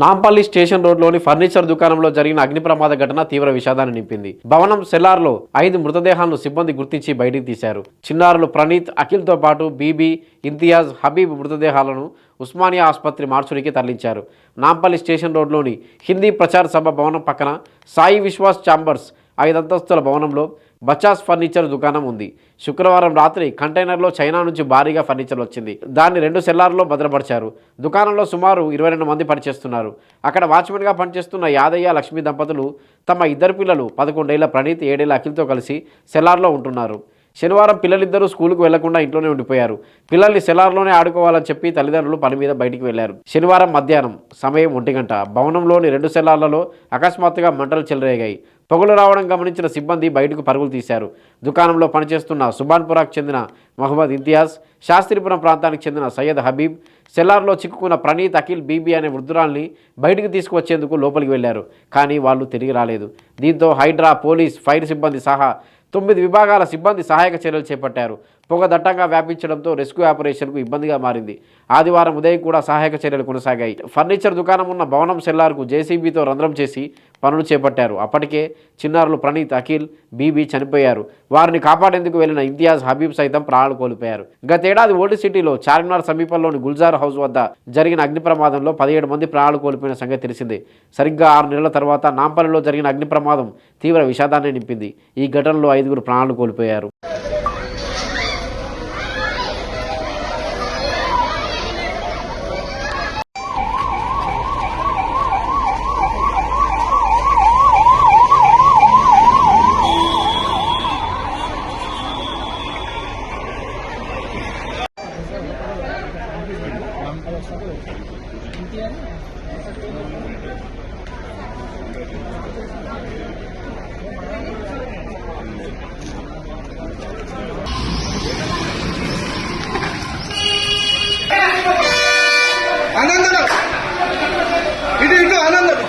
Nampally station రోడ్లోని furniture దుకాణంలో జరిగిన అగ్ని ప్రమాద ఘటన తీవ్ర విషాదాన్ని నింపింది. భవనం సెల్లార్లో 5 మృతదేహాలను సిబ్బంది గుర్తించి బయటికి తీశారు. చిన్నారులు ప్రణీత్, అఖిల్తో పాటు బీబీ, ఇంతియాజ్, హబీబ్ మృతదేహాలను ఉస్మానియా ఆసుపత్రి మార్చురికి తరలించారు. నాంపల్లి స్టేషన్ రోడ్లోని హిందీ ప్రచార సభ భవనం పక్కన సాయి విశ్వాస్ ఛాంబర్స్ 5 అంతస్తుల భవనంలో బచాస్ ఫర్నిచర్ దుకాణం ఉంది. శుక్రవారం రాత్రి కంటైనర్లో చైనా నుంచి భారీగా ఫర్నిచర్ వచ్చింది. దాన్ని 2 సెల్లార్లో భద్రపరిచారు. దుకాణంలో సుమారు 22 మంది పనిచేస్తున్నారు. అక్కడ వాచ్మెన్గా పనిచేస్తున్న యాదయ్య, లక్ష్మి దంపతులు తమ 2 పిల్లలు 11 ఏళ్ల ప్రణీత్, 7 ఏళ్ల అఖిల్తో కలిసి సెల్లార్లో ఉంటున్నారు. శనివారం పిల్లలిద్దరూ స్కూలుకు వెళ్లకుండా ఇంట్లోనే ఉండిపోయారు. పిల్లల్ని సెల్లార్లోనే ఆడుకోవాలని చెప్పి తల్లిదండ్రులు పని మీద బయటికి వెళ్లారు. శనివారం మధ్యాహ్నం సమయం 1 గంట భవనంలోని 2 సెల్లార్లలో అకస్మాత్తుగా మంటలు చెలరేగాయి. పొగలు రావడం గమనించిన సిబ్బంది బయటకు పరుగులు తీశారు. దుకాణంలో పనిచేస్తున్న సుబాన్పురాకు చెందిన మహమ్మద్ ఇంతియాజ్, శాస్త్రీపురం ప్రాంతానికి చెందిన సయ్యద్ హబీబ్, సెల్లార్లో చిక్కుకున్న ప్రణీత్, అఖిల్, బీబీ అనే వృద్ధురాల్ని బయటికి తీసుకువచ్చేందుకు లోపలికి వెళ్లారు. కానీ వాళ్ళు తిరిగి రాలేదు. దీంతో హైడ్రా, పోలీస్, ఫైర్ సిబ్బంది సహా 9 విభాగాల సిబ్బంది సహాయక చర్యలు చేపట్టారు. పొగ దట్టంగా వ్యాపించడంతో రెస్క్యూ ఆపరేషన్కు ఇబ్బందిగా మారింది. ఆదివారం ఉదయం కూడా సహాయక చర్యలు కొనసాగాయి. ఫర్నిచర్ దుకాణం ఉన్న భవనం సెల్లార్కు జేసీబీతో రంధ్రం చేసి పనులు చేపట్టారు. అప్పటికే చిన్నారులు ప్రణీత్, అఖిల్, బీబీ చనిపోయారు. వారిని కాపాడేందుకు వెళ్లిన ఇంతియాజ్, హబీబ్ సైతం ప్రాణాలు కోల్పోయారు. గతేడాది ఓల్డ్ సిటీలో చార్మినార్ సమీపంలోని గుల్జార్ హౌస్ వద్ద జరిగిన అగ్ని ప్రమాదంలో 17 మంది ప్రాణాలు కోల్పోయిన సంగతి తెలిసిందే. సరిగ్గా 6 నెలల తర్వాత నాంపల్లిలో జరిగిన అగ్ని ప్రమాదం తీవ్ర విషాదాన్ని నింపింది. ఈ ఘటనలో 5 ప్రాణాలు కోల్పోయారు. ఆనందం ఇటు ఆనందం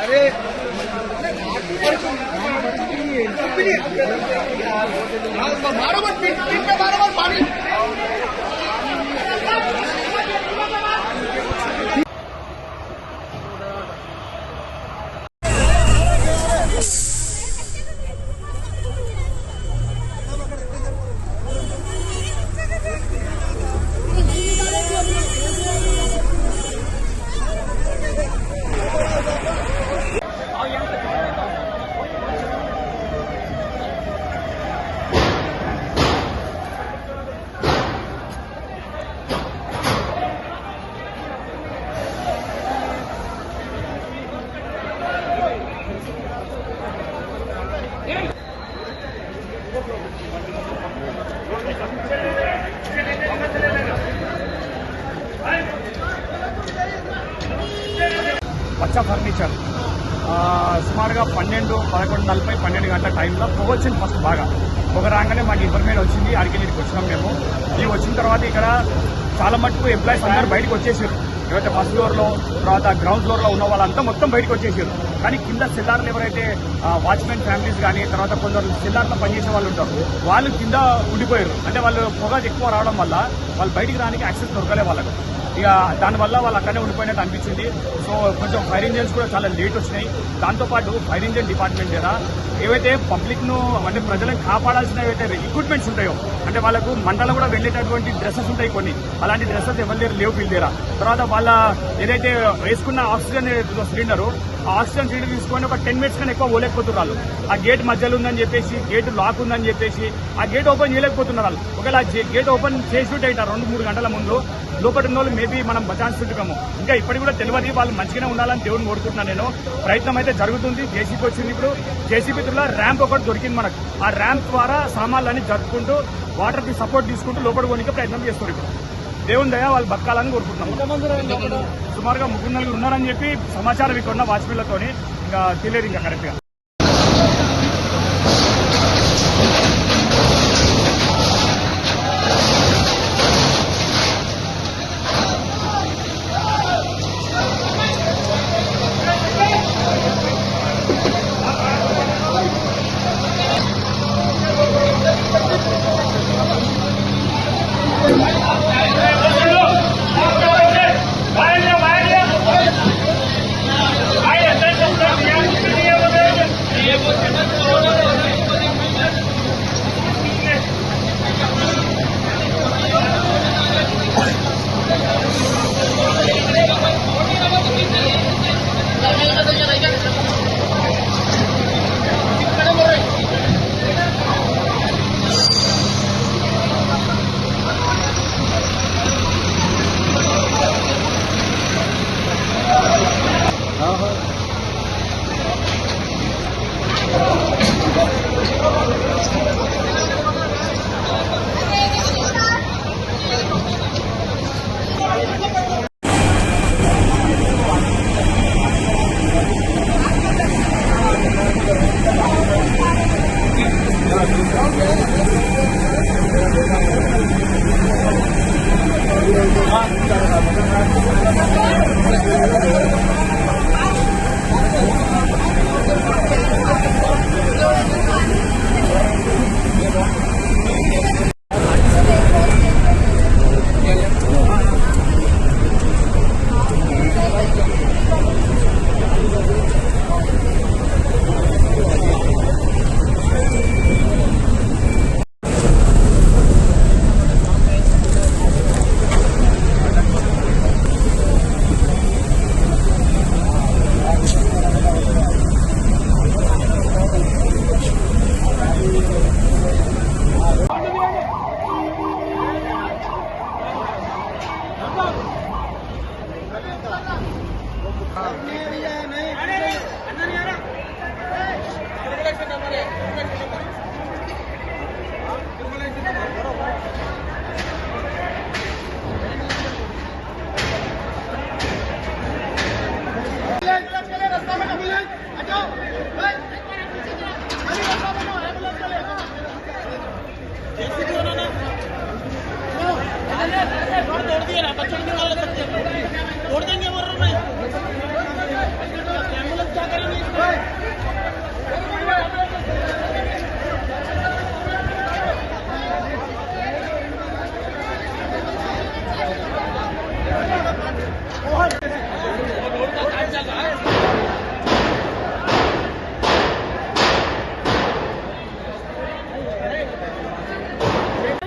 अरे मारो मत पीठ पे मारो मत पानी బచ్చా ఫర్నిచర్ సుమారుగా 12 గంటల టైంలో పొగ వచ్చింది. ఫస్ట్ బాగా పొగ రాగానే మాకు ఇన్ఫర్మేషన్ వచ్చింది. అడిగి ఇక్కడికి వచ్చినాం మేము. ఇవి వచ్చిన తర్వాత ఇక్కడ చాలా మటుకు ఎంప్లాయీస్ అందరూ బయటకు వచ్చేసారు. ఎవరైతే ఫస్ట్ ఫ్లోర్లో, తర్వాత గ్రౌండ్ ఫ్లోర్లో ఉన్న వాళ్ళంతా మొత్తం బయటకు వచ్చేసారు. కానీ కింద సెల్లార్లు ఎవరైతే వాచ్మెన్ ఫ్యామిలీస్ కానీ, తర్వాత కొందరు సెల్లార్లో పనిచేసే వాళ్ళు ఉంటారు, వాళ్ళు కింద ఉండిపోయారు. అంటే వాళ్ళు పొగ ఎక్కువ రావడం వల్ల వాళ్ళు బయటికి రానికి యాక్సెస్ దొరకలే వాళ్ళకు. ఇక దానివల్ల వాళ్ళు అక్కడనే ఉండిపోయినట్టు అనిపించింది. సో కొంచెం ఫైర్ ఇంజన్స్ కూడా చాలా లేట్ వచ్చినాయి. దాంతోపాటు ఫైర్ ఇంజన్ డిపార్ట్మెంట్ దగ్గర ఏవైతే పబ్లిక్ను అంటే ప్రజలను కాపాడాల్సిన ఏవైతే ఎక్విప్మెంట్స్ ఉంటాయో, అంటే వాళ్ళకు మంటలు కూడా వెళ్ళేటటువంటి డ్రెస్సెస్ ఉంటాయి కొన్ని, అలాంటి డ్రెస్సెస్ ఎవరి దగ్గర లేవు వీళ్ళ దగ్గర. తర్వాత వాళ్ళ ఏదైతే వేసుకున్న ఆక్సిజన్ సిలిండరు, ఆ ఆక్సిజన్ సిలిండర్ తీసుకొని ఒక 10 మినిట్స్ కన్నా ఎక్కువ పోలేకపోతున్నారు వాళ్ళు. ఆ గేట్ మధ్యలో ఉందని చెప్పేసి, గేట్ లాక్ ఉందని చెప్పేసి ఆ గేట్ ఓపెన్ చేయలేకపోతున్నారు వాళ్ళు. ఒకవేళ గేట్ ఓపెన్ చేసి ఉంటే 2-3 గంటల ముందు లోపల ఉన్న వాళ్ళు మేబీ మనం బచాల్సుకుంటున్నాము. ఇంకా ఇప్పటికి కూడా తెలియదు. వాళ్ళు మంచిగానే ఉండాలని దేవుడిని కోరుకుంటున్నాను నేను. ప్రయత్నం అయితే జరుగుతుంది. జేసీబీ వచ్చింది. ఇప్పుడు జేసీబీ త్రూలో ర్యాంప్ ఒకటి దొరికింది మనకు. ఆ ర్యాంప్ ద్వారా సామాన్లన్నీ జరుపుకుంటూ వాటర్కి సపోర్ట్ తీసుకుంటూ లోపల పోనీకి ప్రయత్నం చేస్తారు ఇప్పుడు. దేవుని దయ వాళ్ళు బతకాలని కోరుకుంటున్నాం. సుమారుగా 3-4 ఉన్నారని చెప్పి సమాచారం ఇక్కడ ఉన్న వాచ్మెన్లతోని, ఇంకా తెలియదు ఇంకా కరెక్ట్గా.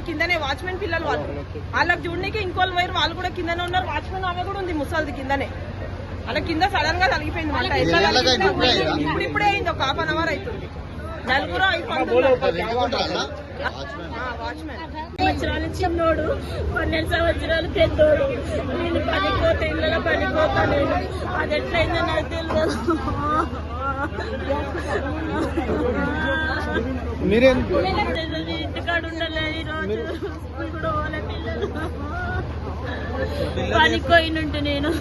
కిందనే వాచ్మెన్ పిల్లలు వాళ్ళకి చూడడానికి ఇంకోళ్ళు వైరు వాళ్ళు కూడా కిందనే ఉన్నారు. వాచ్మెన్ ఆమె కూడా ఉంది ముసలిది కిందనే. అలా కింద సడన్ గా తగిలిపోయింది మంట. ఇప్పుడే అయింది, ఒక 1/2 hour అవుతుంది. 4 సంవత్సరాలు చిన్నోడు, 12 సంవత్సరాలు పెద్దోడు. నేను పనిపోతే ఇళ్ళలో పనిపోతా. నేను అది ఎట్లయిందో నాకు తెలియదు. ఇంటికాడు ఉండాలి ఈరోజు. ఇప్పుడు వాళ్ళ పిల్లలు పనికి పోయినుంటే నేను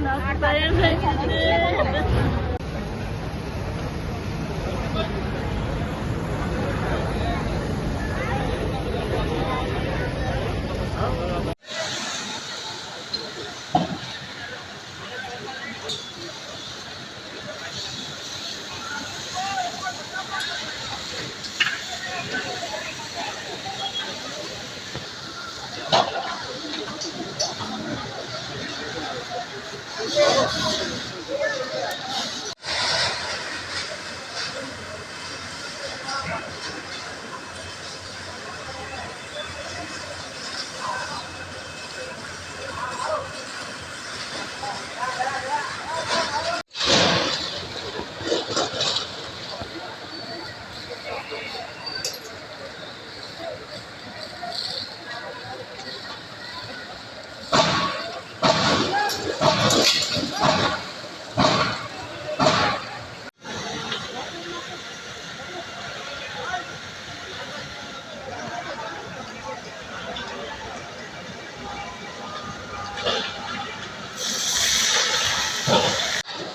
నాకు భయం వేసింది.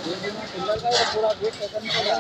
पिलर का पूरा गेट ओपन किया